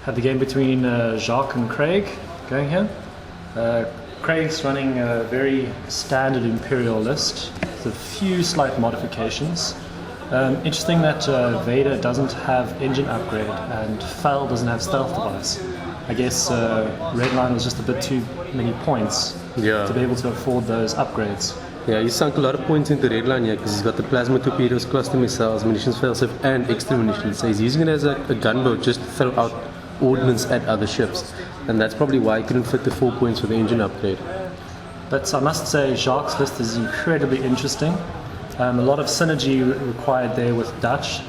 have the game between Jacques and Craig going here. Craig's running a very standard Imperial list with a few slight modifications. Interesting that Vader doesn't have engine upgrade and Fel doesn't have stealth device. I guess Redline was just a bit too many points to be able to afford those upgrades. Yeah, he sunk a lot of points into Redline here because he's got the plasma torpedoes, cluster missiles, munitions failsafe, and extra munitions. So he's using it as a gunboat just to throw out ordnance at other ships. And that's probably why he couldn't fit the 4 points for the engine upgrade. But I must say, Jacques' list is incredibly interesting. A lot of synergy required there with Dutch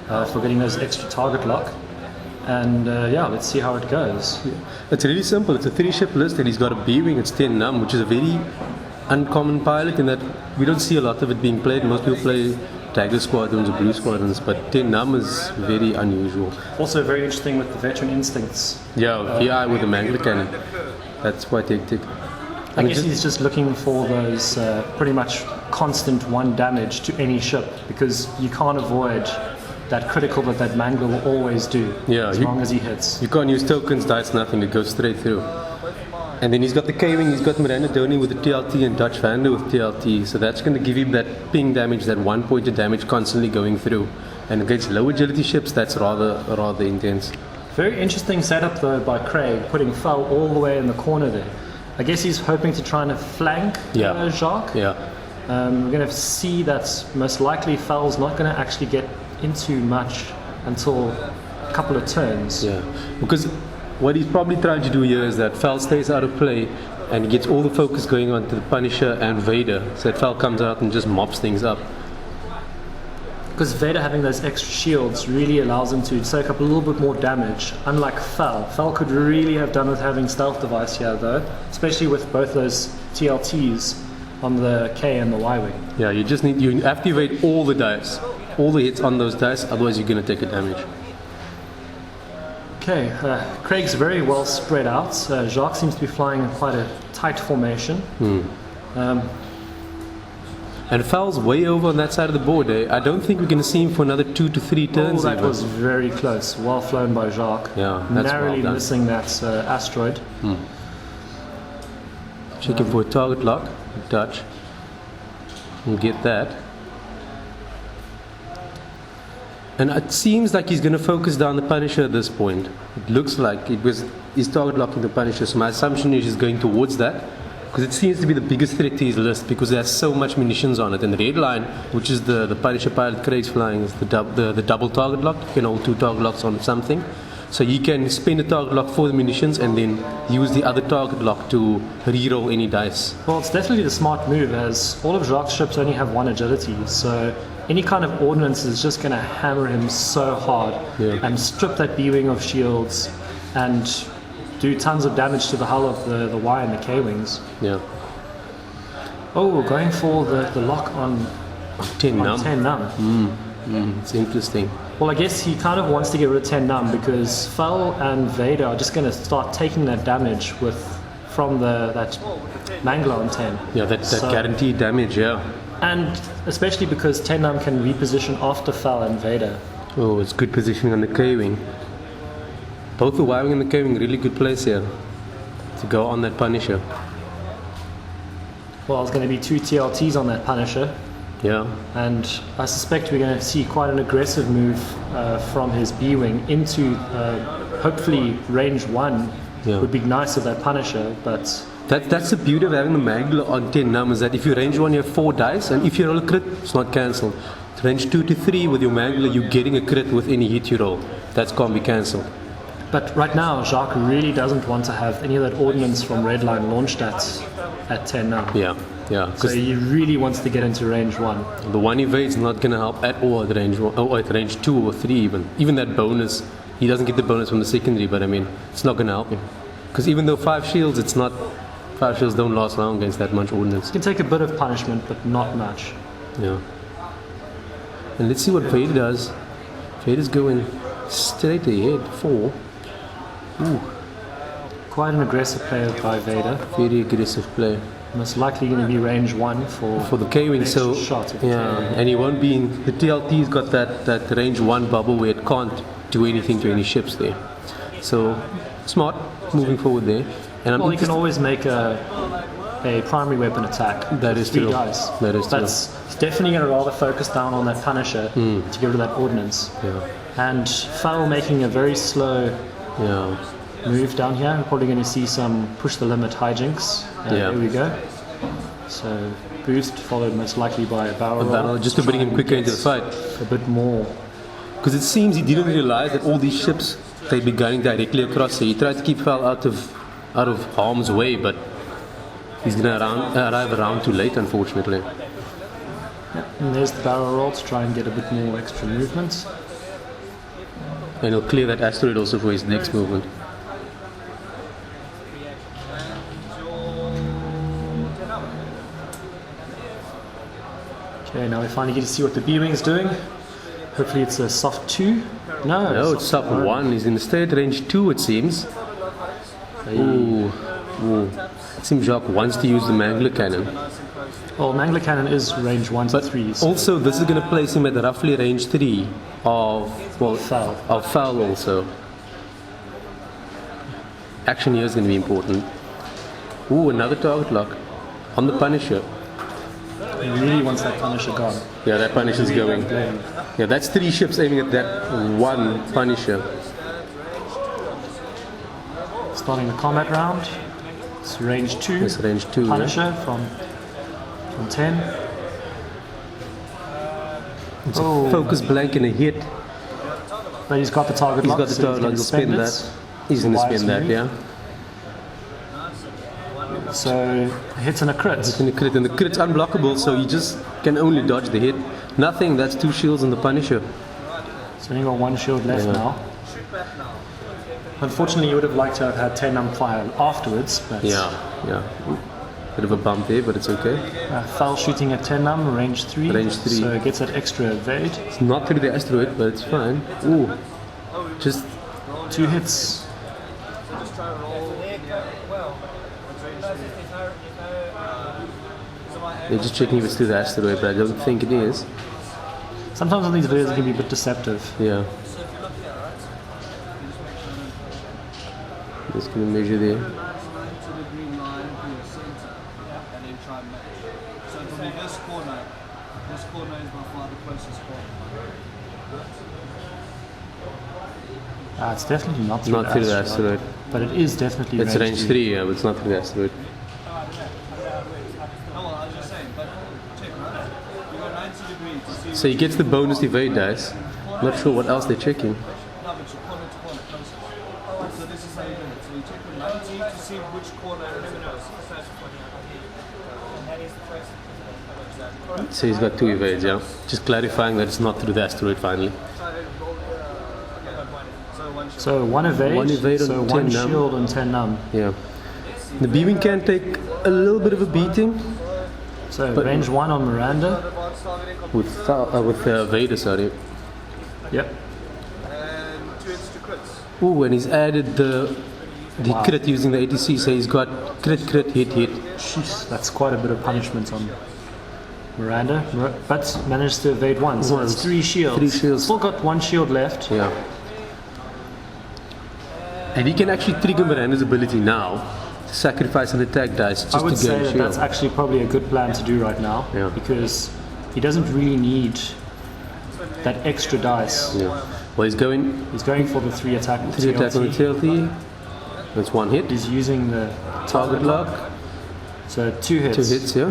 for getting those extra target lock. And let's see how it goes. Yeah. It's really simple. It's a 3-ship list and he's got a B-wing. It's 10 num, which is a very uncommon pilot in that we don't see a lot of it being played. Most people play Dagger squadrons or blue squadrons, but 10 num is very unusual. Also very interesting with the veteran instincts. Yeah, VI with the Mangler cannon. That's quite hectic. I guess he's just looking for those pretty much constant 1 damage to any ship because you can't avoid that critical that Mangler will always do as long as he hits. You can't use tokens, dice, nothing. It goes straight through. And then he's got the K-Wing, he's got Miranda Donny with the TLT and Dutch Vander with TLT. So that's going to give him that ping damage, that 1 point of damage constantly going through. And against low agility ships, that's rather intense. Very interesting setup though by Craig, putting Fel all the way in the corner there. I guess he's hoping to try and flank Jacques. Yeah. We're going to see that most likely Fel's not going to actually get into much until a couple of turns. Yeah, because what he's probably trying to do here is that Fel stays out of play and he gets all the focus going on to the Punisher and Vader, so that Fel comes out and just mops things up. Because Vader having those extra shields really allows him to soak up a little bit more damage, unlike Fel. Fel could really have done with having stealth device here though, especially with both those TLTs on the K and the Y-Wing. Yeah, you have to evade all the dice, all the hits on those dice, otherwise you're going to take a damage. Okay, Craig's very well spread out. Jacques seems to be flying in quite a tight formation. And Fel's way over on that side of the board. I don't think we're going to see him for another 2 to 3 turns. That was very close. Well flown by Jacques. Yeah, that's narrowly well missing that asteroid. Checking for a target lock. Dutch. We'll get that. And it seems like he's going to focus down the Punisher at this point. It looks like he's target locking the Punisher. So my assumption is he's going towards that. Because it seems to be the biggest threat to his list because there's so much munitions on it. And the red line, which is the Punisher pilot Craig's flying, is the double target lock. You can hold 2 target locks on something. So you can spend a target lock for the munitions and then use the other target lock to re-roll any dice. Well, it's definitely the smart move as all of Jacques' ships only have 1 agility. So any kind of ordnance is just going to hammer him so hard and strip that B-Wing of shields and do tons of damage to the hull of the Y and the K-Wings. Yeah. Oh, we're going for the lock on 10 num. 10 num. It's interesting. Well, I guess he kind of wants to get rid of 10 num because Fel and Vader are just going to start taking that damage from that Mangler on 10. Yeah, that guaranteed damage, yeah. And especially because 10 num can reposition after Fel and Vader. Oh, it's good positioning on the K-Wing. Both the Y-Wing and the K-Wing really good place here to go on that Punisher. Well, there's going to be 2 TLTs on that Punisher. Yeah. And I suspect we're going to see quite an aggressive move from his B-Wing into hopefully range 1 would be nice with that Punisher, but... That's the beauty of having the Mangler on 10 num is that if you range 1 you have 4 dice and if you roll a crit it's not cancelled. Range 2 to 3 with your Mangler you're getting a crit with any hit you roll. That can't be cancelled. But right now Jacques really doesn't want to have any of that ordnance from Redline launched at 10 num. Yeah. So he really wants to get into range 1. The 1 evade is not going to help at all at range 1, or at range 2 or 3 even. Even that bonus, he doesn't get the bonus from the secondary, but I mean, it's not going to help him. Because even though 5 shields, 5 shields don't last long against that much ordnance. He can take a bit of punishment, but not much. Yeah. And let's see what Vader does. Vader's going straight ahead, 4. Ooh. Quite an aggressive player by Vader. Very aggressive play. Most likely going to be range 1 for the K-Wing, so shot and he won't be in the TLT's got that range 1 bubble where it can't do anything to any ships there. So smart moving forward there. And I'm Well, you can interested- always make a primary weapon attack. That with is 3 true. dice. That is true. But it's definitely going to rather focus down on that Punisher to get rid of that ordnance. Yeah. And Fowl making a very slow Yeah. move down here. We're probably going to see some push the limit hijinks. Yeah. Here we go. So boost followed most likely by a barrel roll. Battle just to bring him quicker into the fight. A bit more. Because it seems he didn't realize that all these ships they'd be going directly across. So he tried to keep Val out of harm's way, but he's gonna arrive around too late, unfortunately. And there's the barrel roll to try and get a bit more extra movement. And he'll clear that asteroid also for his next movement. Okay, now we finally get to see what the B-Wing's doing. Hopefully it's a soft 2. No, it's sub 1. He's in the state range 2, it seems. Ooh. Ooh. It seems Jacques wants to use the Mangler cannon. Well, Mangler cannon is range 1 to But 3. So also, this is going to place him at roughly range 3 of Foul. Of Foul also. Action here is going to be important. Ooh, another target lock on the Punisher. He really wants that Punisher gone. Yeah, that Punisher's going. Blame. Yeah, that's 3 ships aiming at that one Punisher. Starting the combat round. It's range 2. It's range 2. Punisher from 10. It's a focus blank and a hit. But he's got the target He's lock. got the so target lock, he'll spin it. that. He's going to Wise spin that, move. yeah. So a hit and a crit. And the crit's unblockable, so you just can only dodge the hit. Nothing, that's 2 shields on the Punisher. So only got 1 shield left Yeah. now. Unfortunately, you would have liked to have had 10 fire afterwards, but Yeah. Ooh, bit of a bump there, but it's okay. Foul shooting at 10 range 3. Range 3. So it gets that extra evade. It's not through the asteroid, but it's fine. Ooh, just 2 hits. they're just checking if it's through the asteroid, but I don't think it is. Sometimes on these videos it can be a bit deceptive. Yeah. Just gonna measure there. So from this corner is by far the closest corner. It's definitely not through, Not through the asteroid. But it is definitely It's range 3, yeah, but it's not through the asteroid. Oh well, I was just saying, but check, right? You got 90 degrees to see So he gets the bonus evade dice. Not sure what else they're checking. no, but you corner to corner closest. So this is how you do it. So you check with 90 to see which corner So he's got 2 evades, yeah. Just clarifying that it's not through the asteroid finally. So 1 evade, One evade so on 1 10 num. shield and 10 num. Yeah. The beaming can take a little bit of a beating So But- range 1 on Miranda. with Vader, sorry. Yep. and 2 hits to crits. Ooh, and he's added the Wow. crit using the ATC, so he's got crit, hit. Jeez, that's quite a bit of punishment on Miranda. But managed to evade 1. So Once. it's 3 shields. 3 shields. Still got 1 shield left. Yeah. And he can actually trigger Miranda's ability now to sacrifice an attack dice just I would to say gain that shield. that's actually probably a good plan to do right now. Yeah. Because he doesn't really need that extra dice. Yeah. Well, he's going He's going for the 3 attack. with 3 attack on the TLT. TLT. That's 1 hit. He's using the Target lock. So 2 hits. 2 hits, yeah.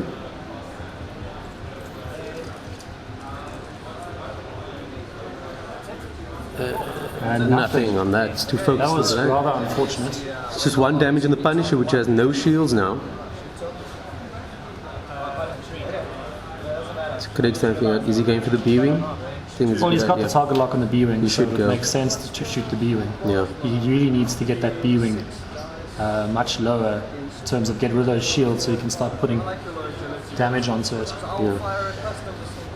And Nothing on that. It's too focused. That was on that. rather unfortunate. It's just 1 damage on the Punisher, which has no shields now. So Craig's thinking, is he going for the B-Wing? Well, he's got the target lock on the B-Wing, He so should it go. makes sense to shoot the B-Wing. Yeah. He really needs to get that B-Wing much lower in terms of get rid of those shields so he can start putting damage onto it. Yeah.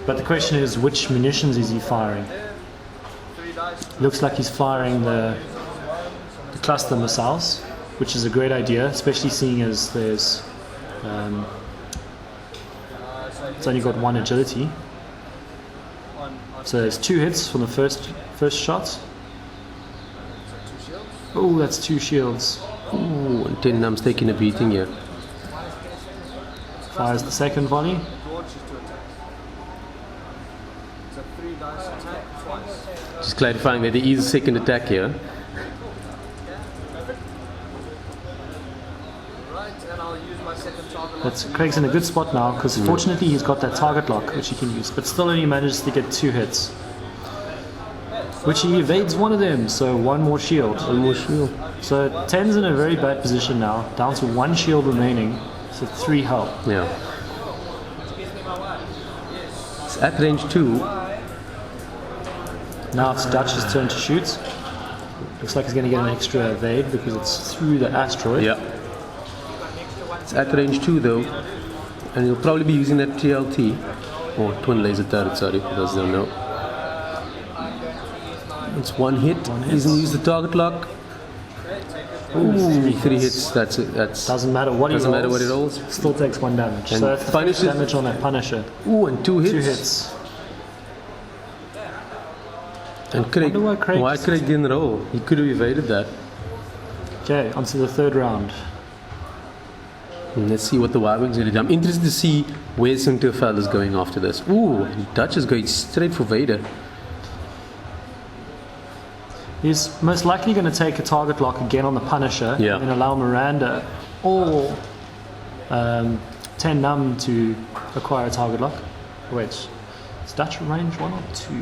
But the question is, which munitions is he firing? Looks like he's firing the cluster missiles, which is a great idea, especially seeing as there's it's only got 1 agility. So there's 2 hits from the first shot. Oh, that's 2 shields. Ooh, and 10 Num's taking a beating here. Fires the second volley. George is to attack. It's a 3 dice attack twice. Just clarifying that there is a second attack here. Right, and I'll use my second target. That's Craig's in a good spot now because fortunately he's got that target lock which he can use, but still only manages to get 2 hits. Which he evades one of them, so 1 more shield. One more shield. So 10's in a very bad position now, down to 1 shield remaining, so 3 health. Yeah. It's at range 2. Now it's Dutch's turn to shoot. Looks like he's going to get an extra evade because it's through the asteroid. Yeah. It's at range 2 though, and he'll probably be using that TLT, or twin laser turret, sorry, for those who don't know. It's 1 hit. He's going to use the target lock. Ooh, 3 hits. That's it. Doesn't matter what doesn't he matter rolls. what he rolls. Still takes 1 damage. And So that's Punisher- damage on that Punisher. Ooh, and 2 hits. 2 hits. And Craig, Wonder why why Craig- Craig didn't roll? He could have evaded that. Okay, on to the 3rd round. And let's see what the Y-Wing's going to do. I'm interested to see where Sinterfell is going after this. Ooh, Dutch is going straight for Vader. He's most likely going to take a target lock again on the Punisher Yeah. and allow Miranda or 10 Num to acquire a target lock. Wait, is Dutch range 1 or 2?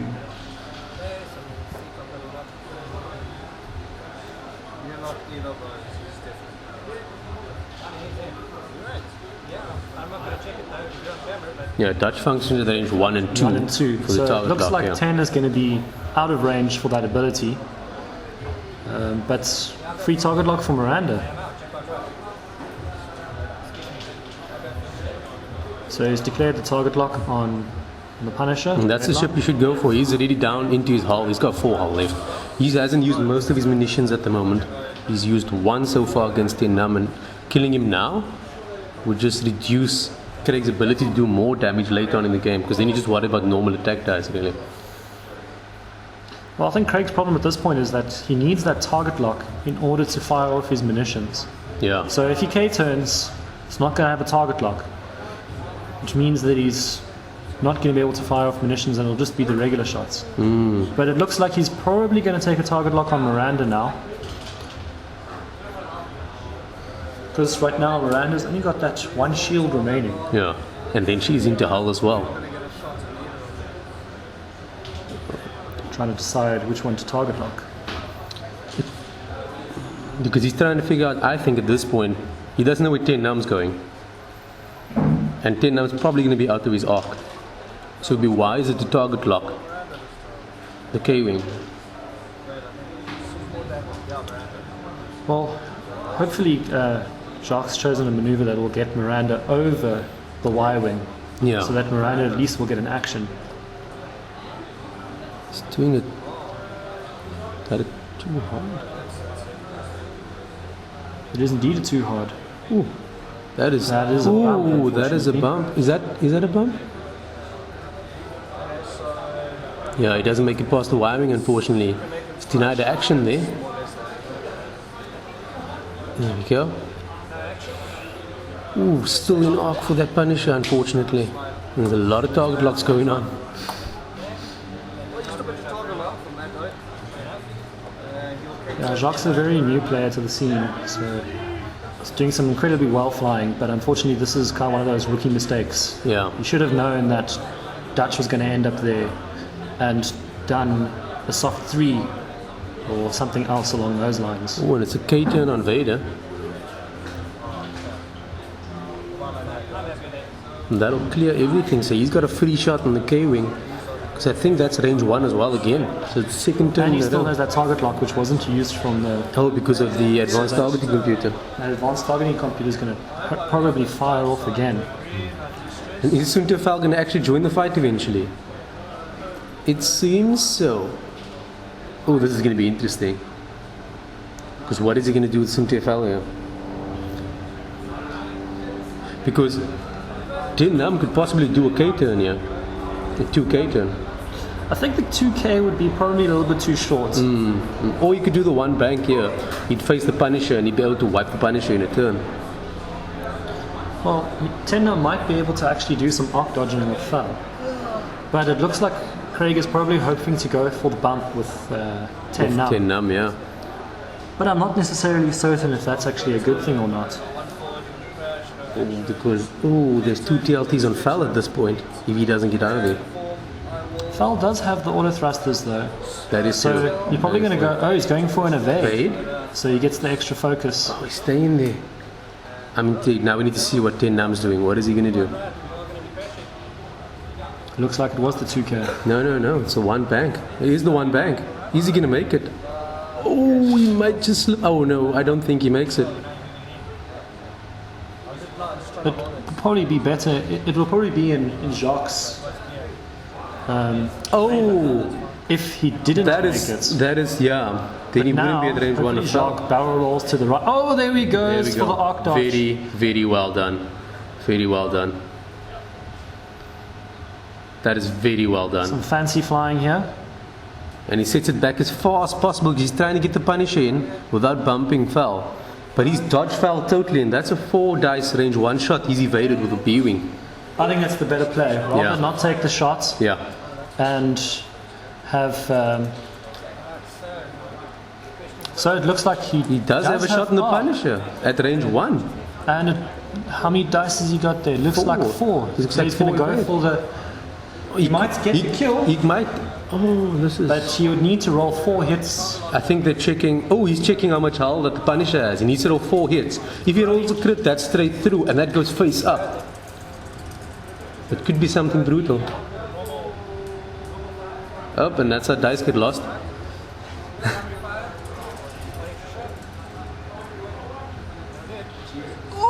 You're not either of those. It's different. Yeah, Dutch functions at range 1 and 2. 1 and 2. For So the it target looks lock, like yeah. 10 is going to be out of range for that ability. But free target lock for Miranda. So he's declared the target lock on the Punisher. And that's the ship you should go for. He's already down into his hull. He's got 4 hull left. He hasn't used most of his munitions at the moment. He's used 1 so far against Nizaam, and killing him now would just reduce Craig's ability to do more damage later on in the game, because then you just worry about normal attack dice, really. Well, I think Craig's problem at this point is that he needs that target lock in order to fire off his munitions. Yeah. So if he K-turns, he's not going to have a target lock, which means that he's not going to be able to fire off munitions and it'll just be the regular shots. But it looks like he's probably going to take a target lock on Miranda now. Because right now Miranda's only got that 1 shield remaining. Yeah. And then she's into hull as well. Trying to decide which one to target lock. Because he's trying to figure out, I think at this point, he doesn't know where 10 Num's going. And 10 Num's probably going to be out of his arc. So it'd be wiser to target lock the K-Wing. Well, hopefully Jacques chosen a maneuver that will get Miranda over the Y-wing. Yeah. So that Miranda at least will get an action. He's doing it. That it too hard. It is indeed a too hard. Ooh. That is a bump, ooh, that is a unfortunately. bump. Is that a bump? Yeah, he doesn't make it past the Y-Wing, unfortunately. He's denied the action there. There we go. Ooh, still in arc for that Punisher, unfortunately. There's a lot of target locks going on. Just a bit of target lock from that guy. Yeah, Jacques is a very new player to the scene, so he's doing some incredibly well flying, but unfortunately this is kind of one of those rookie mistakes. Yeah. He should have known that Dutch was going to end up there and done a soft 3 or something else along those lines. Oh, and it's a K-turn on Vader. And that'll clear everything. So he's got a free shot on the K-Wing. Because I think that's range 1 as well again. So it's second turn And he in a still row. has that target lock which wasn't used from the Oh, because of the advanced targeting computer. that advanced targeting computer is going to probably fire off again. And is Sinterfell going to actually join the fight eventually? It seems so. Oh, this is going to be interesting. Because what is he going to do with Sinterfell here? Because Nizaam could possibly do a K-turn here. A 2 K-turn. I think the 2K would be probably a little bit too short. Or you could do the one bank here. He'd face the Punisher and he'd be able to wipe the Punisher in a turn. Well, Tender might be able to actually do some arc dodging with Fell. But it looks like Craig is probably hoping to go for the bump with 10 Num. 10 Num, yeah. But I'm not necessarily certain if that's actually a good thing or not. Because, there's 2 TLTs on Fell at this point, if he doesn't get out of there. Fell does have the auto thrusters though. That is So true. you're probably going to go, he's going for an evade. Evade? So he gets the extra focus. Oh, he's staying there. I mean, now we need to see what 10 Num's doing. What is he going to do? Looks like it was the 2K. No, it's a one bank. It is the one bank. Is he going to make it? Oh, he might just slip. Oh no, I don't think he makes it. It would probably be better. It will probably be in Jacques. If he didn't That make is, it. that is, yeah. Then he wouldn't be at range 1 of Jacques Fell. barrel rolls to the right. Oh, there he There goes we for the go. arc dodge. Very, very well done. Very well done. That is very well done. Some fancy flying here. And he sets it back as far as possible. He's trying to get the Punisher in without bumping Fell. But he's dodged Fell totally, and that's a 4 dice range 1 shot. He's evaded with a B-wing. I think that's the better play. Rather Yeah. than not take the shot Yeah. and have. So it looks like He does have a shot in the arc. Punisher at range 1. And how many dice has he got there? Looks 4. like 4. Looks So like he's going to 4 go evade. for the. He might get the kill, He might. Oh, this is. but he would need to roll 4 hits. I think they're checking. Oh, he's checking how much hull that the Punisher has. He needs to roll 4 hits. If he rolls a crit, that's straight through, and that goes face up. It could be something brutal. Up, and that's how dice get lost.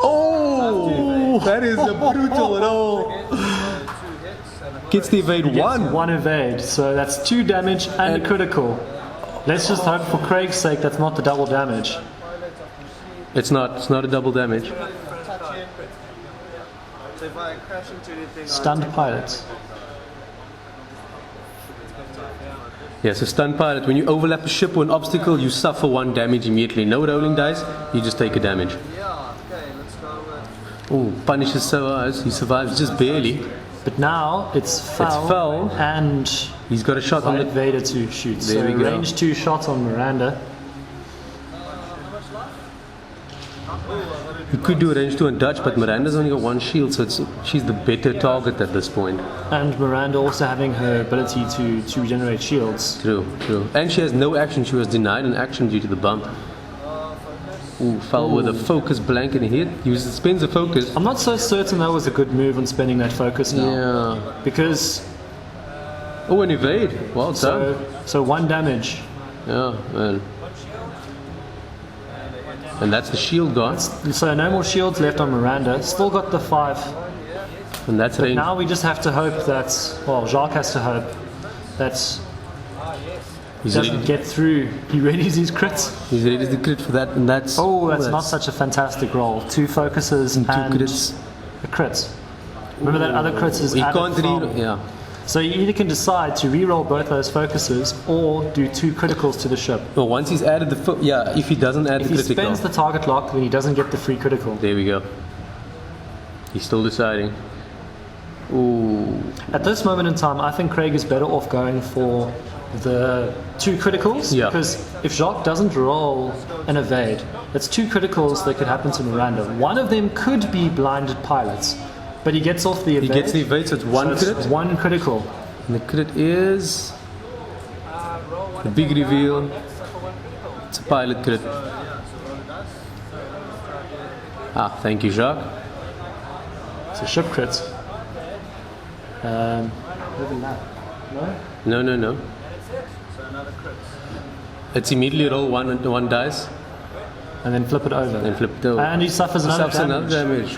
Oh, that is a brutal roll. Gets the evade Gets 1. 1 evade, so that's 2 damage and a critical. Let's just hope for Craig's sake that's not the double damage. It's not a double damage. So if I crash into anything, Stunned pilot. Yeah, so stun pilot, when you overlap a ship or an obstacle, you suffer 1 damage immediately. No rolling dice, you just take a damage. yeah, okay, let's go with. Oh, Punisher survives. He survives just barely. But now it's foul, foul. and He's got a shot on Violet the. Vader to shoot. There So we go. range 2 shot on Miranda. He could do a range 2 and Dutch, but Miranda's only got 1 shield, so she's the better target at this point. And Miranda also having her ability to regenerate shields. True. And she has no action. She was denied an action due to the bump. Ooh, fell with a focus blanket and hit. He spends a focus. I'm not so certain that was a good move on spending that focus now. Yeah. Because Oh, an evade. Well done. so 1 damage. Yeah, well. And that's the shield gone. So no more shields left on Miranda. Still got the 5. And that's range. Now we just have to hope that, well, Jacques has to hope that He's doesn't ready, get through. He readies his crits. he's ready to crit for that, and that's. Oh, that's not such a fantastic roll. 2 focuses and 2 crits. a crit. Remember that other crit is He added can't from. yeah. So you either can decide to re-roll both those focuses or do 2 criticals to the ship. Well, once he's added the if he doesn't add If the he critical, spends the target lock, then he doesn't get the free critical. there we go. He's still deciding. Ooh, At this moment in time, I think Craig is better off going for the 2 criticals. Yeah. Because if Jacques doesn't roll an evade, that's 2 criticals that could happen to Miranda. One of them could be blinded pilots, but he gets off the evade. he gets the evade, so it's 1 so crit. it's 1 critical. And the crit is the big reveal. It's a pilot crit. Ah, thank you, Jacques. It's a ship crit. No? No. It's immediately roll one dice And then flip it over. and flip it over. And he suffers another damage. Another damage.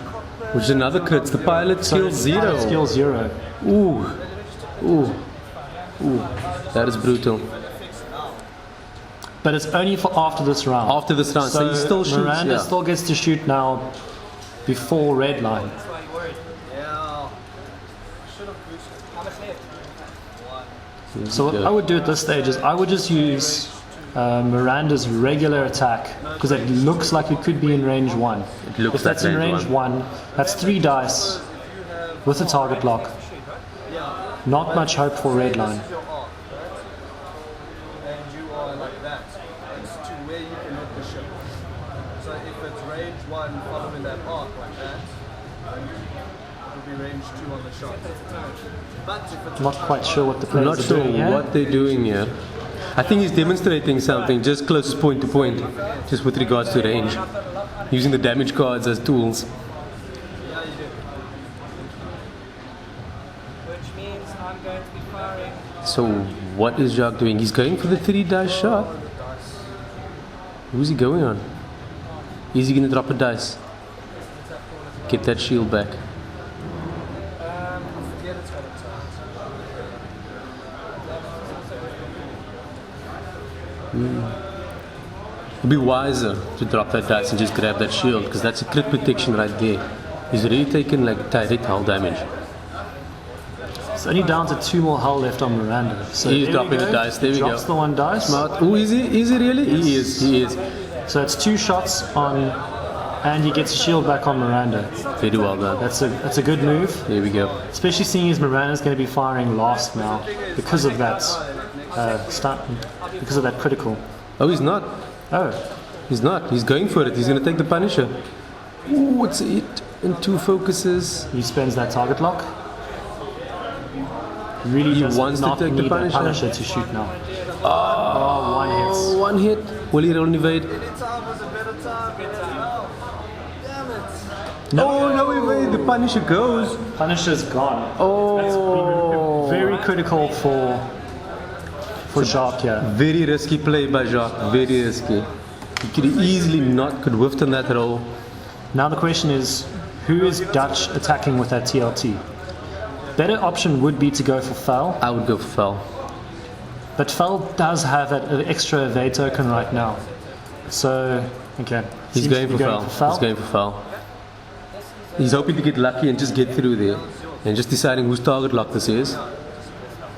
Which is another crit. The pilot skill 0. Skill 0. Ooh. That is brutal. But it's only for after this round. After this round, so he still shoots. Miranda Yeah. still gets to shoot now before red line. Yeah. Should have boosted. How much left? So what I would do at this stage is I would just use Miranda's regular attack because it looks like it could be in range 1. If that's in range 1, that's 3 dice with a target lock. Not much hope for red line. And you are like that. It's to where you can hit the ship. So if it's range 1 following that arc like that, it'll be range 2 on the shot. But if it's Not quite sure what the I'm players not are sure doing here. what they're doing here. I think he's demonstrating something just closest point to point, just with regards to range, using the damage cards as tools. Which means I'm going to be firing. So what is Jacques doing? He's going for the 3 dice shot. Who's he going on? Is he going to drop a dice? Get that shield back. It'd be wiser to drop that dice and just grab that shield, because that's a crit protection right there. He's already taken like direct hull damage. It's only down to 2 more hull left on Miranda. So He's there we dropping go. the dice, there we Drops go. the 1 dice. Smart. Oh, is he? Is he really? He is. So it's 2 shots on, and he gets a shield back on Miranda. Very well done. That's a good move, There we go. especially seeing as Miranda's going to be firing last now because of that because of that critical. Oh, he's not. Oh, He's not. He's going for it. He's going to take the Punisher. Ooh, it's a hit and 2 focuses. he spends that target lock. Really He does wants to not take the need that Punisher. Punisher to shoot now. Oh, 1 hit. Oh, 1 hit. Will he roll evade? time was a better time. Damn it. No, no evade. The Punisher goes. Punisher's gone. Oh. That's been very critical for Jacques here. Very risky play by Jacques. Very risky. He could easily not could whiffed on that roll. Now the question is, who is Dutch attacking with that TLT? Better option would be to go for Fel, I would go for Fel. but Fel does have that extra evade token right now. So, okay. He's Seems going to for be Fel. He's going for Fel. He's hoping to get lucky and just get through there. And just deciding whose target lock this is.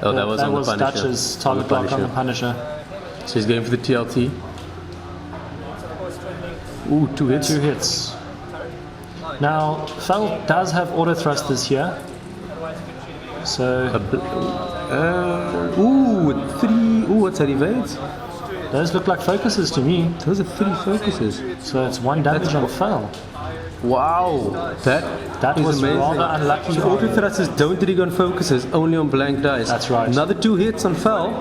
Oh, that was on the Punisher. Dutch's target lock on the Punisher. So he's going for the TLT. Ooh, 2 hits. 2 hits. Now, Fel does have auto thrusters here. So, Ooh, 3. Ooh, what's that evade? those look like focuses to me. Those are 3 focuses. So it's 1 damage on Fel. Wow, that is was amazing. rather unlucky. So auto thrusters don't rig on focuses, only on blank dice. That's right. Another 2 hits on Fel.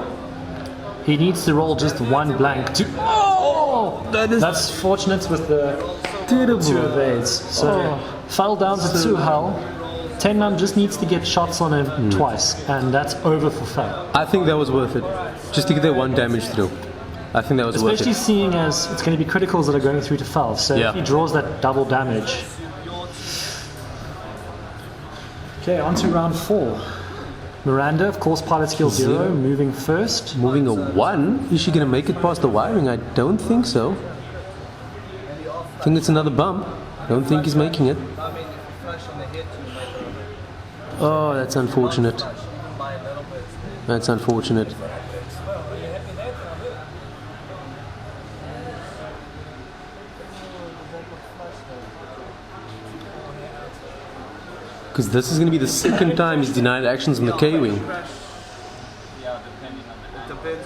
He needs to roll just 1 blank to... Oh! That's fortunate with the 2 terrible. evades. So, Fel down to 2 hull. 10 man just needs to get shots on him twice, and that's over for Fel. I think that was worth it, just to get that 1 damage through. I think that was worth Especially it. seeing as it's going to be criticals that are going through to Fel. So Yeah. if he draws that double damage. Okay, on to round 4. Miranda, of course, pilot skill 0, moving first. Moving a 1, is she going to make it past the wiring? I don't think so. I think it's another bump. Don't think he's making it. I mean, if you flash on the head, you might Oh, that's unfortunate. by a little bit. That's unfortunate. Because this is going to be the second time he's denied actions on the K-Wing. Depends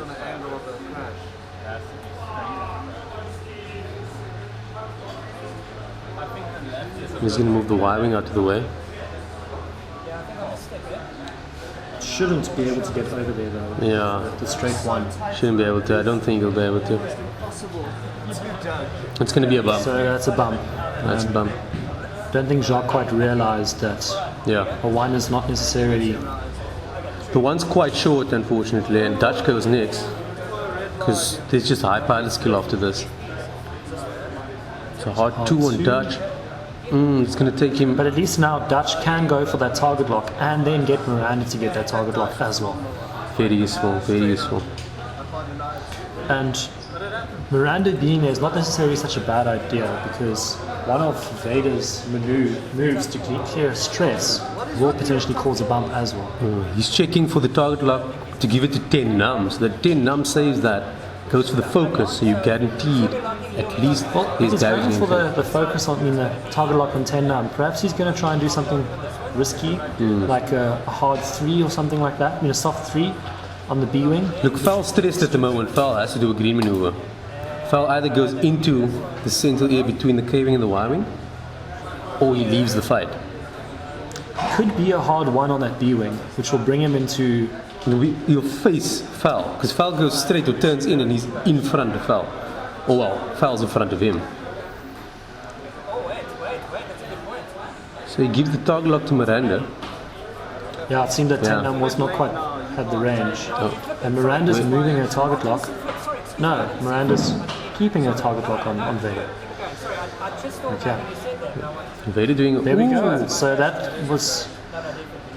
on the angle of the crash. He's going to move the Y-Wing out of the way. Shouldn't be able to get over there though. Yeah, The straight 1. shouldn't be able to. I don't think he'll be able to. It's going to be a bump. So that's a bump. That's a bump. Don't think Jacques quite realized that Yeah. a 1 is not necessarily... The one's quite short, unfortunately, and Dutch goes next. Because there's just high pilot skill after this. So hard 2 on Dutch. It's going to take him. But at least now Dutch can go for that target lock and then get Miranda to get that target lock as well. Very useful, very useful. And Miranda being there is not necessarily such a bad idea because one of Vader's moves to clear stress will potentially cause a bump as well. He's checking for the target lock to give it to 10 num. So the 10 num saves that, goes for the focus, so you're guaranteed at least his He's damage. going for the focus on the target lock on 10 num. Perhaps he's going to try and do something risky, like a hard 3 or something like that. A soft 3 on the B wing. Look, Fal's stressed at the moment. Fal has to do a green maneuver. Fal either goes into the central area between the K wing and the Y wing, or he leaves the fight. Could be a hard 1 on that B wing, which will bring him into. You'll face Fal, because Fal goes straight or turns in and he's in front of Fal. Oh well, Fal's in front of him. So he gives the target lock to Miranda. Yeah, it seemed that 10 num was not quite had the range. And Miranda's moving her target lock. No, Miranda's keeping her target lock on Vader. Okay. Vader doing. There we go. So that was.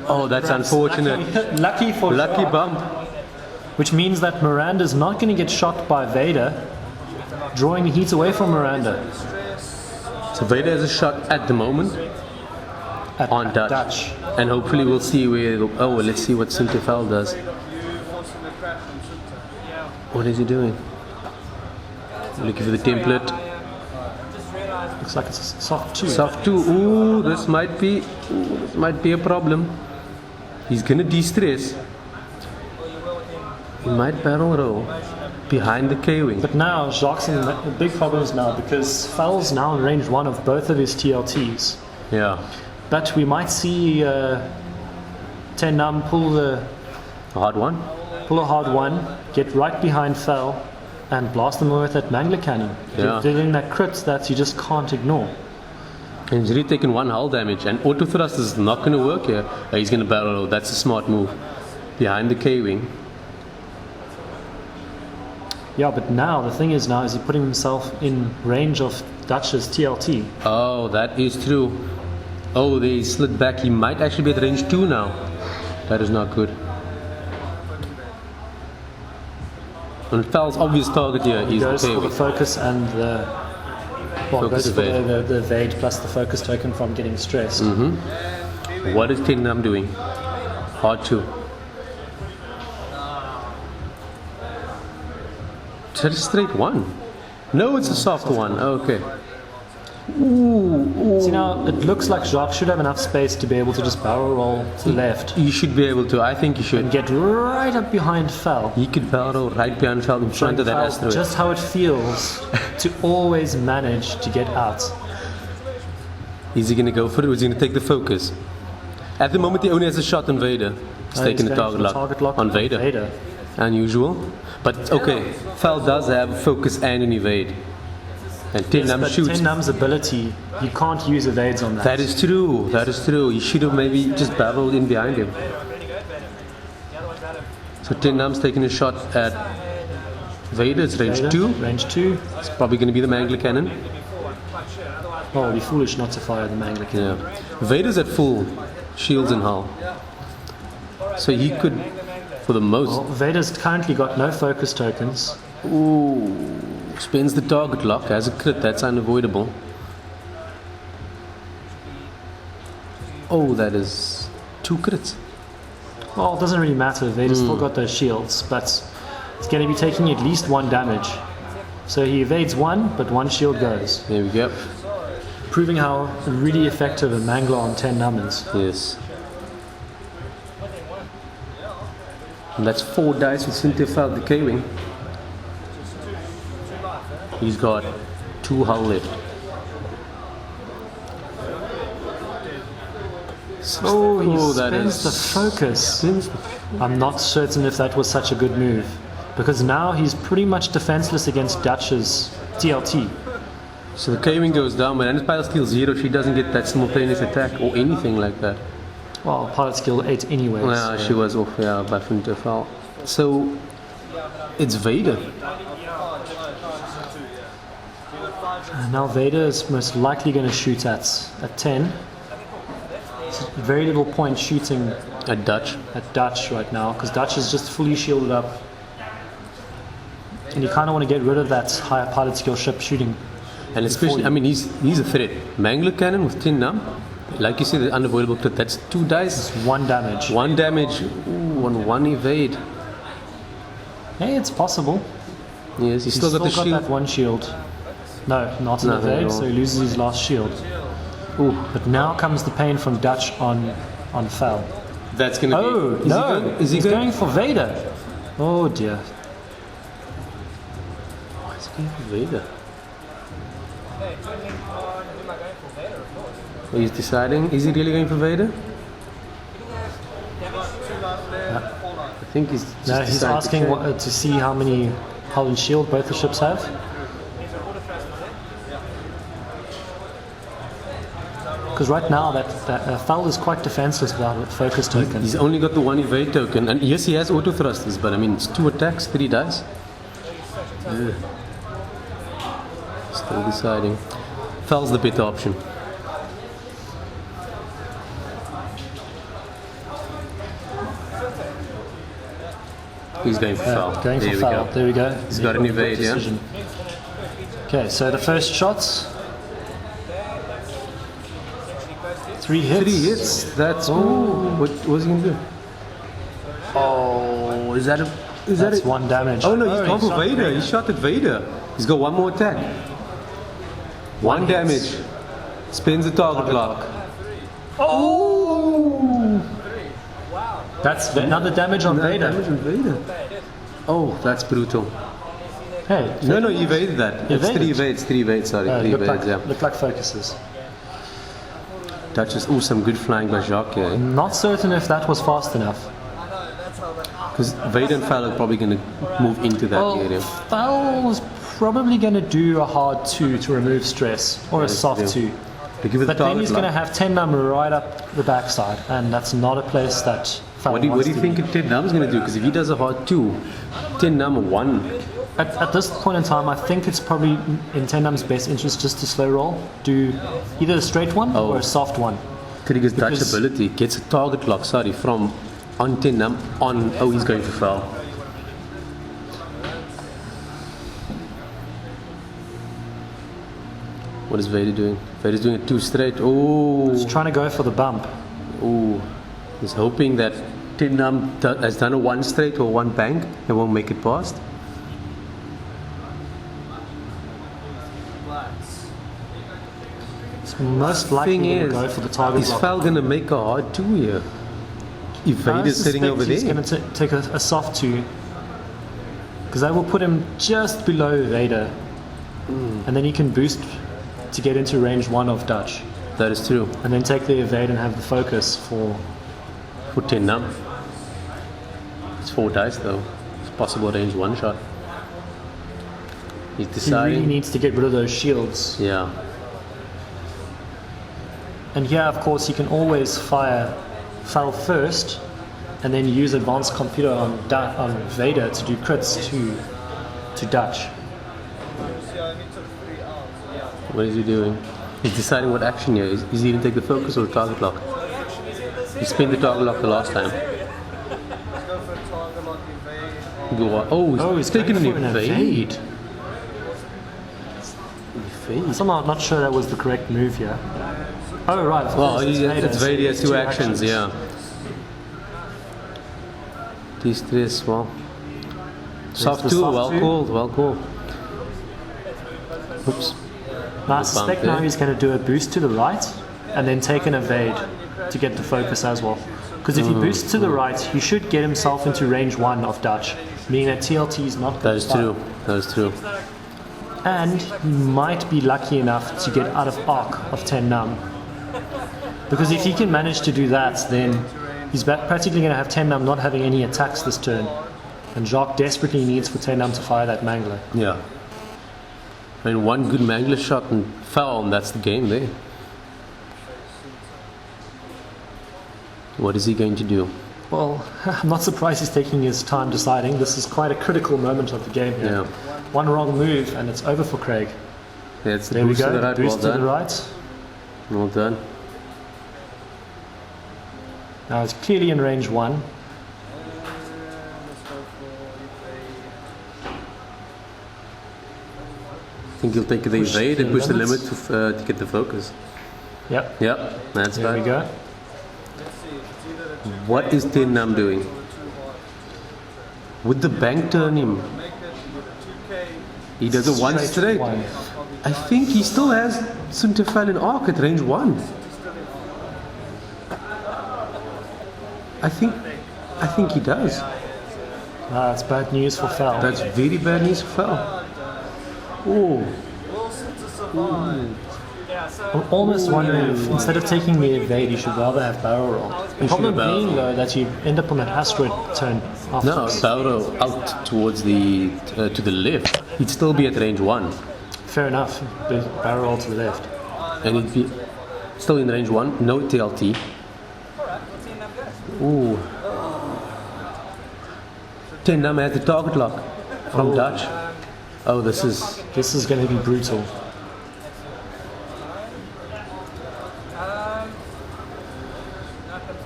Oh, that's unfortunate. Lucky for Lucky Jacques, bump. which means that Miranda's not going to get shot by Vader, drawing the heat away from Miranda. So Vader has a shot at the moment on Dutch. And hopefully we'll see where. Oh, well, let's see what Sinterfell does. What is he doing? Looking for the template. Looks like it's a soft 2. Soft 2. Ooh, this might be a problem. He's gonna de-stress. He might barrel roll behind the K-wing. But now Jacques in the big problems now because Fal's now in range 1 of both of his TLTs. Yeah. But we might see 10 num pull A hard one. a hard 1, get right behind Fal, and blast them with that Mangler cannon. Yeah. Dealing that crit that you just can't ignore. And he's already taken 1 hull damage, and auto thrust is not going to work here. He's going to barrel roll. That's a smart move. Behind the K-wing. Yeah, but now the thing is he's putting himself in range of Dutch's TLT. Oh, that is true. Oh, they slid back. He might actually be at range 2 now. That is not good. And Fal's obvious target here is Goes the for the K-wing. focus and the. Well, Focus goes for evade. the evade plus the focus token from getting stressed. What is 10 num doing? Hard 2. Is that a straight 1? No, it's a soft 1. Okay. Ooh. See now, it looks like Jacques should have enough space to be able to just barrel roll to the left You should be able to. I think you and should. get right up behind Fal. He could barrel roll right behind Fal in front of that Fal asteroid. just how it feels to always manage to get out. Is he going to go for it or is he going to take the focus? At the moment, he only has a shot on Vader. He's taking the going for target lock on Vader. Vader. Unusual. But okay, Fal does have focus and an evade. And 10 Yes, num but shoots. 10 num's ability, you can't use evades on that. That is true. That is true. He should have maybe just barreled in behind him. So 10 num's taking a shot at Vader. It's range Vader, 2. Range 2. It's probably going to be the Mangler cannon. Oh, it'd be foolish not to fire the Mangler cannon. Yeah. Vader's at full shields and hull. So he could, for the most. Well, Vader's currently got no focus tokens. Ooh. Spends the target lock, has a crit, that's unavoidable. Oh, that is 2 crits. Well, it doesn't really matter. Vader's still got those shields, but it's going to be taking at least 1 damage. So he evades 1, but 1 shield goes. There we go. Proving how really effective a Mangler on 10 num is. Yes. And that's 4 dice with Sinterfell the K-wing. He's got 2 hull left. Oh, he that spends the focus. Spins the I'm not certain if that was such a good move, because now he's pretty much defenseless against Dutch's TLT. So the K-wing goes down, but Pile Steel 0, she doesn't get that simultaneous attack or anything like that. Well, pilot skill 8 anyways. Yeah, she was off, yeah, by Sinterfell. So it's Vader. Now Vader is most likely going to shoot at 10. There's very little point shooting At Dutch. at Dutch right now, because Dutch is just fully shielded up. And you kind of want to get rid of that higher pilot skill ship shooting. And especially, I mean, he's a threat. Mangler cannon with 10 num. Like you said, the unavoidable crit. That's 2 dice. 1 damage. 1 damage. Ooh, on 1 evade. Hey, it's possible. Yes, he's still got the shield. that one shield. No, not an Nothing at evade, all. so he loses his last shield. Ooh, But now comes the pain from Dutch on Fel. that's gonna Oh, be. no! Is he He's going for Vader. Oh dear. Why is he going for Vader? Hey, depending on who am I going for, Vader, of course. Oh, he's deciding. Is he really going for Vader? I think he's just No, he's deciding to asking trade. to see how many hull and shield both the ships have. Because right now that Fel is quite defenseless without a focus token. He's only got the one evade token, and yes, he has auto thrusters, but I mean, it's 2 attacks, 3 dice. Yeah. Still deciding. Fel's the better option. He's going for Fel. Going There for we Fel. go. There we go. He's got an evade, yeah. Decision. Okay, so the first shots. 3 hits. 3 hits. That's what was he gonna do? Oh, is that a? Is That's that a, 1 damage. Oh no, he's gone for shot Vader. He shot at Vader. He's got 1 more attack. 1 hit. damage. Spins the target lock. Oh! That's another damage on Vader. Damage on Vader. Oh, that's brutal. Hey, No, he evaded that. It's Evaded. 3 evades, sorry. 3 look evades, like, yeah. look like focuses. Touches, some good flying by Jacques here. Not certain if that was fast enough. Because Vader and Fel are probably going to move into that Well, area. Fel was probably going to do a hard 2 to remove stress, or a soft yeah. 2. To give it the But then target he's going to lock. have 10 num right up the backside, and that's not a place that Fel What do wants you to think be. Tin Num's going to do? Because if he does a hard 2, Tin Num 1. At this point in time, I think it's probably in 10 num's best interest just to slow roll, do either a straight one or a soft one. Triggers Dutch Because- ability, gets a target lock, from on Tin Num on. Oh, he's going for Fel. What is Vader doing? Vader's doing it 2 straight. Oh, He's trying to go for the bump. oh. He's hoping that Tin Num has done a 1 straight or 1 bank and won't make it past. It's most likely Thing going to is, go for the target is lock. Fel going to make a hard 2 here? If I Vader's sitting suspect over he's there. going to take a soft 2, because that will put him just below Vader, and then he can boost to get into range 1 of Dutch, That is true. and then take the evade and have the focus for. For Tin Num. It's 4 dice though. It's possible range 1 shot. He's He really deciding. needs to get rid of those shields. Yeah. And here, of course, he can always fire Fel first, and then use advanced computer on Vader to do crits to Dutch. What is he doing? He's deciding what action here. Is he going to take the focus or the target lock? He spent the target lock the last time. Go on. Oh, he's taking an going for evade. I'm not sure that was the correct move here. Oh, right. of Well, course, it's Vader, it's so Vader has it's 2 actions, yeah. These 3 as well. Soft the 2, soft well 2. called, well called. Oops. Now, I suspect now there. he's going to do a boost to the right, and then take an evade to get the focus as well. Because if he boosts to the right, he should get himself into range 1 of Dutch, meaning that TLT is not That going is to fire. true. That is true. And he might be lucky enough to get out of arc of 10 num. Because if he can manage to do that, then he's practically going to have 10 num not having any attacks this turn. And Jacques desperately needs for 10 num to fire that mangler. Yeah. I mean, 1 good mangler shot and fell, and that's the game there. What is he going to do? Well, I'm not surprised he's taking his time deciding. This is quite a critical moment of the game here. Yeah. One wrong move and it's over for Craig. Yeah, it's the There we boost to go, the right. boost Well to the done. right. Well done. Now it's clearly in range 1. I think he'll take the Push evade the and push the limit limits. to get the focus. Yep, Yep, that's there right. we go. What is Tin Num doing? Would the bank turn him? Make it 2K. He does a one straight. one. I think he still has Sunterfell in arc at range 1. I think he does. That's bad news for Fel. That's very bad news for Fel. Oh, Wilson to survive. Yeah, so I'm almost wondering if instead of taking the evade, you should rather have barrel roll. The problem have barrel being though that you end up on that asteroid turn after. no, Bauro out towards the to the left. He'd still be at range 1, Fair enough. The barrel roll to the left. and he'd be still in range 1. No TLT. Ooh. Tendam has the target lock from Dutch. Oh, this is going to be brutal.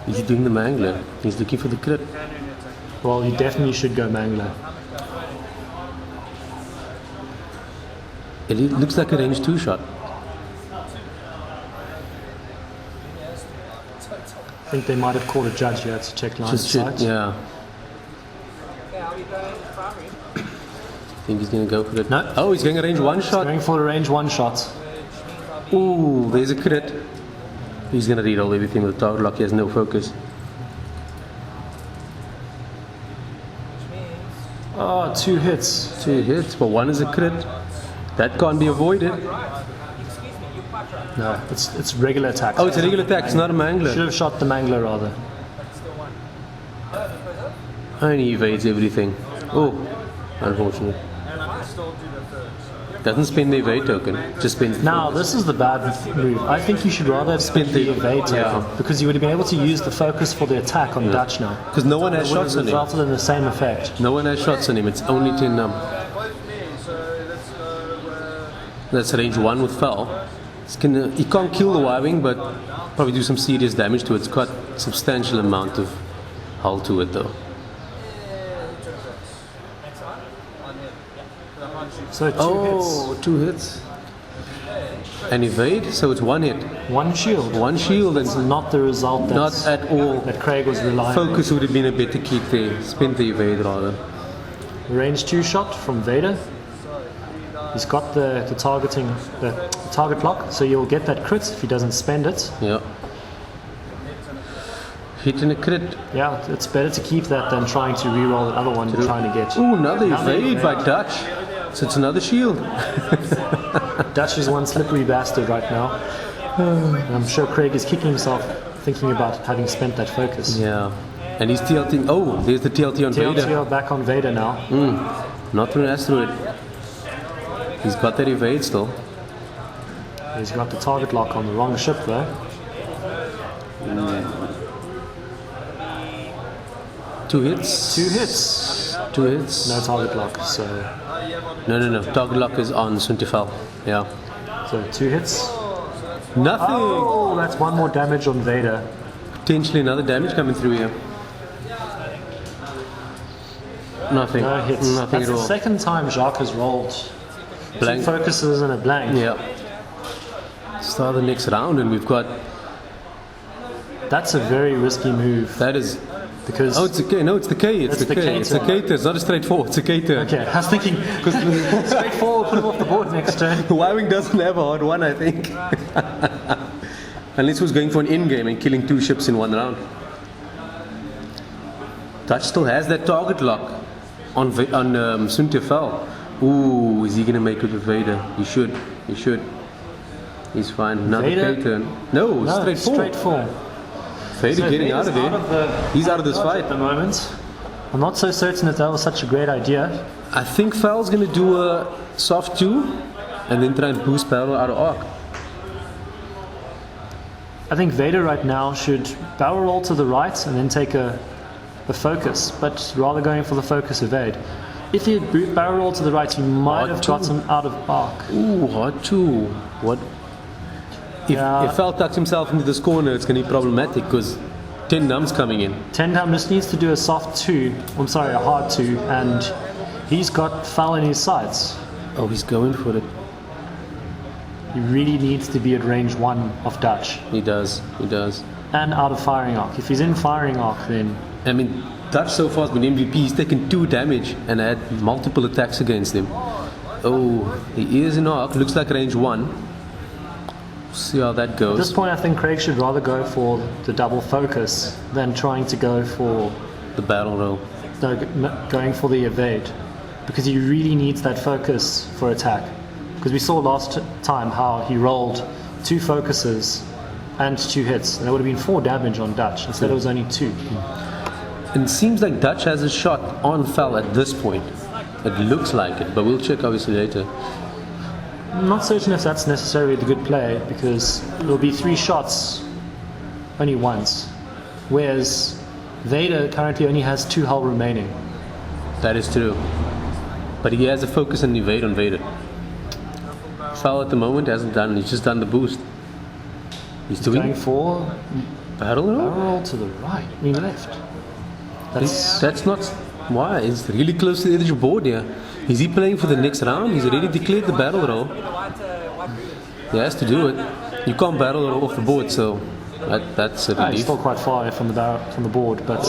He's doing the mangler. He's looking for the crit. Well, you definitely should go Mangler. It looks like a range 2 shot. I think they might have called a judge here to check line of Just shit, sight. yeah. yeah, are we going primary? I think he's going to go for it. No. Oh, he's going a range 1 shot. Going for a range 1 shot. Ooh, there's a crit. He's going to reroll everything with the target lock. He has no focus. Oh, 2 hits. 2 hits, but 1 is a crit. That can't be avoided. No, it's regular attack. Oh, it's a regular attack. It's not a Should mangler. have shot the Mangler rather. And he evades everything. Oh, unfortunate. And I can still do the third. Doesn't spend the evade token. Just spends the Now, focus. this is the bad move. I think you should rather have spent the evade token Yeah. because you would have been able to use the focus for the attack on Dutch now. Because no one has It would shots have on him. resulted in the same effect. No one has shots on him. It's only Tendam. Both me, so let's go. That's range 1 with Fel. He can't kill the Y-Wing, but probably do some serious damage to it. It's got substantial amount of hull to it though. So 2 Oh, 2 hits. And evade, so it's 1 hit. hits. 1 shield. 1 shield It's and not the result not that's, at all. that Craig was relying on. Focus would have been a bit to keep the spend the evade rather. Range 2 shot from Vader. He's got the target lock, so you'll get that crit if he doesn't spend it. Yeah. Hit and a crit. Yeah, it's better to keep that than trying to re-roll the other one you're trying to get. Ooh, another evade by Dutch. So it's another shield. Dutch is one slippery bastard right now. And I'm sure Craig is kicking himself thinking about having spent that focus. Yeah. And he's TLT. Oh, there's the TLT on Vader. TLT are back on Vader now. Not through an asteroid. He's got that evade still. He's got the target lock on the wrong ship though. 2 hits. 2 hits. 2 hits. No target lock, so No. Target lock is on Sunterfell. Yeah. 2 hits. Nothing. Oh, that's 1 more damage on Vader. Potentially another damage coming through here. Nothing. No hits. Nothing That's at the all. second time Jacques has rolled Blank. 2 focuses and a blank. Yeah. Start the next round, and we've got. That's a very risky move That is. because. Oh, it's a K. No, it's the K. It's It's the the K. K It's the turn. K turn. It's not a straight forward. It's a K turn. Okay, I was thinking because straightforward, put him off the board next turn. The Y-Wing doesn't have a hard one, I think. Unless he was going for an in-game and killing 2 ships in 1 round. Dutch still has that target lock on Sunterfell. Ooh, is he going to make it with Vader? He should. He should. He's fine. Another Vader? K turn. No, No, straight forward. straight forward. Vader So getting Vader's out of there. He's out of this fight. at the moment. I'm not so certain that was such a great idea. I think Fel's going to do a soft 2 and then try and boost barrel out of arc. I think Vader right now should barrel roll to the right and then take a focus, but rather going for the focus evade. If he had barrel rolled to the right, he might have gotten out of arc. Ooh, hard 2. What? Yeah. If Fel tucks himself into this corner, it's going to be problematic because Tendam's coming in. Tendam just needs to do a soft 2, I'm sorry, a hard 2, and he's got Fel in his sights. Oh, he's going for it. He really needs to be at range 1 of Dutch He does. He does. and out of firing arc. If he's in firing arc, then I mean, Dutch so far has been MVP. He's taken 2 damage and had multiple attacks against him. Oh, he is in arc. Looks like range 1. See how that At this goes. point, I think Craig should rather go for the double focus than trying to go for The battle roll. going for the evade, because he really needs that focus for attack. Because we saw last time how he rolled 2 focuses and 2 hits, and there would have been 4 damage on Dutch. Instead, it was only 2. And it seems like Dutch has a shot on Fel at this point. It looks like it, but we'll check obviously later. I'm not certain if that's necessarily the good play, because there'll be 3 shots only once, whereas Vader currently only has 2 hull remaining. That is true. But he has a focus and evade on Vader. Fel at the moment hasn't done, he's just done the boost. He's doing Going for battle roll? barrel roll to the right, I mean left. That's not why. It's really close to the edge of the board here. Is he playing for the next round? He's already declared the battle roll. He has to do it. You can't battle roll off the board, so that's a He's relief. still quite far away from the board, but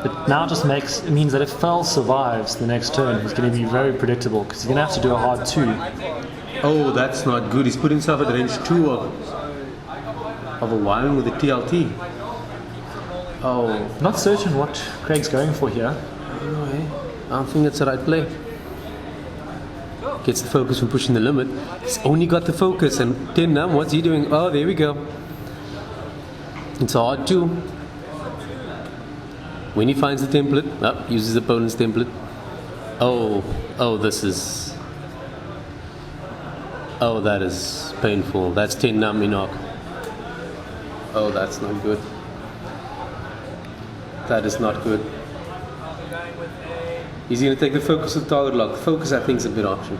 it now just means that if Fel survives the next turn, he's going to be very predictable, because he's going to have to do a hard 2. Oh, that's not good. He's put himself at range 2 of a wiring with a TLT. Oh, Not certain what Craig's going for here. anyway, I don't think that's the right play. Gets the focus from pushing the limit. He's only got the focus, and Nizaam, what's he doing? Oh, there we go. It's hard too. When he finds the template, uses opponent's template. Oh, this is. Oh, that is painful. That's Nizaam in arc. Oh, that's not good. That is not good. He's going to take the focus of target lock. Focus, I think, is a good option.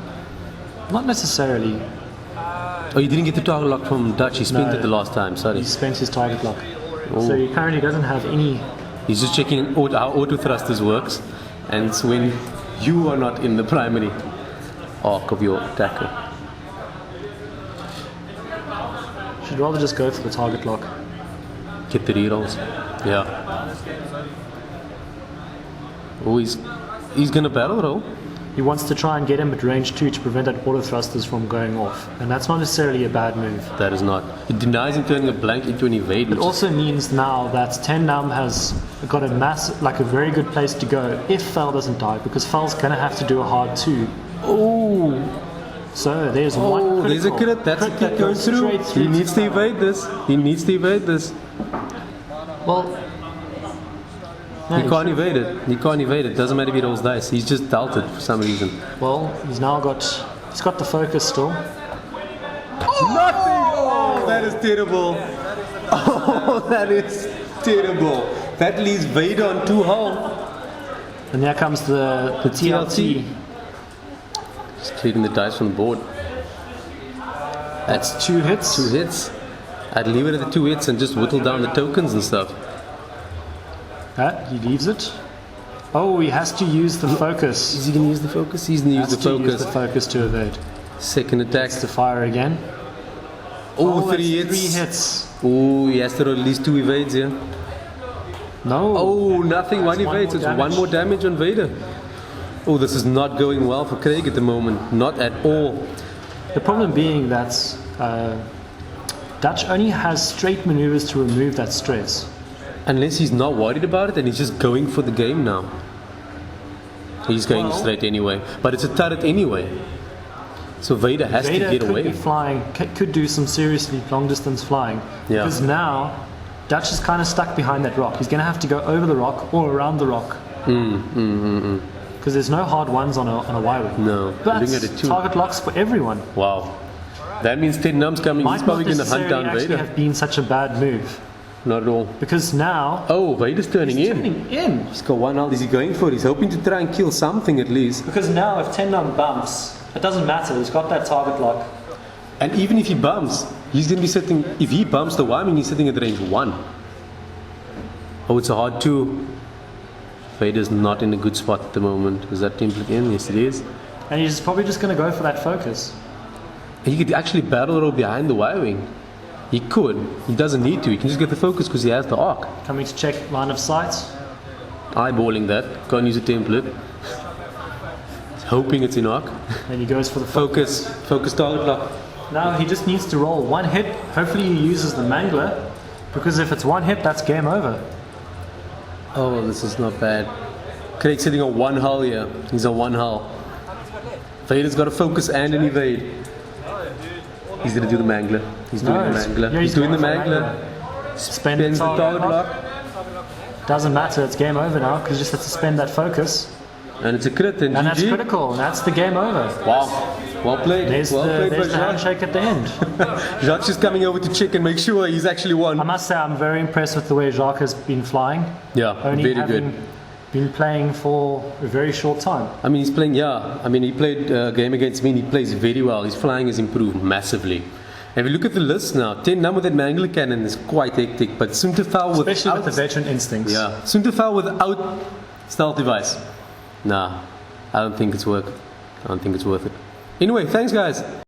Not necessarily. Oh, you didn't get the target lock from Dutch. He spent No. it the last time. Sorry. He spent his target lock. Oh. So he currently doesn't have any. He's just checking how auto thrusters works, and it's when you are not in the primary arc of your attacker. Should rather just go for the target lock. Get the rerolls. Yeah. Oh, he's gonna battle roll. He wants to try and get him at range 2 to prevent that auto thrusters from going off, and that's not necessarily a bad move. That is not. It denies him turning a blank into an evade. It also means now that Nizaam has got a very good place to go if Fel doesn't die, because Fel's going to have to do a hard 2. Oh, So there's one oh, there's a crit. That's a that crit goes through. straight He needs to evade this. He needs to evade this. Well, no, He can't evade it. He can't evade it. Doesn't matter if he rolls dice. He's just dealt it for some reason. Well, he's got the focus still. Nothing! Oh, that is terrible. Oh, that is terrible. That leaves Vader on 2 hull. And there comes the TLT. Just clearing the dice from the board. That's 2 hits. 2 hits. I'd leave it at the 2 hits and just whittle down the tokens and stuff. He leaves it. Oh, he has to use the focus. Is he going to use the focus? He's going to use Has the to use focus. the focus to evade. Second attack. To fire again. Oh, that's 3 hits. 3 hits. Oh, he has to roll at least 2 evades here. No. Oh, nothing. 1 That's one evades. more It's 1 damage. more damage on Vader. Oh, this is not going well for Craig at the moment. Not at all. The problem being that Dutch only has straight maneuvers to remove that stress. Unless he's not worried about it and he's just going for the game now. He's going Well- straight anyway. But it's a turret anyway. So Vader has Vader to get could away. be flying, could do some seriously long distance flying. Yeah. Because now Dutch is kind of stuck behind that rock. He's going to have to go over the rock or around the rock. Because there's no hard ones on a Y-wing. No. But Looking at it too. target locks for everyone. Wow. That means Nizaam's coming. Might He's probably not going to hunt necessarily down actually Vader. have been such a bad move. Not at all. Because now Oh, Vader's turning he's in. turning in. He's got 1 hull. Is he going for it? He's hoping to try and kill something at least. Because now if Nizaam bumps, it doesn't matter. He's got that target lock. And even if he bumps, he's going to be sitting. If he bumps the Y-wing, he's sitting at range 1. Oh, it's a hard 2. Vader's not in a good spot at the moment. Is that template in? Yes, it is. And he's probably just going to go for that focus. He could actually battle roll behind the Y-wing. He could. He doesn't need to. He can just get the focus because he has the arc. Coming to check line of sight. Eyeballing that. Can't use a template. Hoping it's enough. And he goes for the Focus target lock. Now he just needs to roll one hit. Hopefully he uses the mangler, because if it's one hit, that's game over. Oh, this is not bad. Craig's sitting on one hull here. He's on one hull. Vader's got to focus and an evade. He's going to do the mangler. He's doing the mangler. Yeah, he's doing the going for mangler. Spends the target lock. Doesn't matter, it's game over now, because you just have to spend that focus. And it's a crit and that's GG. critical, and that's the game over. Wow. Well played. There's well played the by Jacques. handshake at the end. Jacques is coming over to check and make sure he's actually won. I must say I'm very impressed with the way Jacques has been flying. Yeah, Only very having good. been playing for a very short time. I mean, he's playing, he played a game against me and he plays very well. His flying has improved massively. And we look at the list now. 10 number that mangler cannon is quite hectic, but Soontofowl without... Especially with the veteran instincts. Yeah, Soontofowl without stealth device. Nah, I don't think it's worth it. Anyway, thanks guys.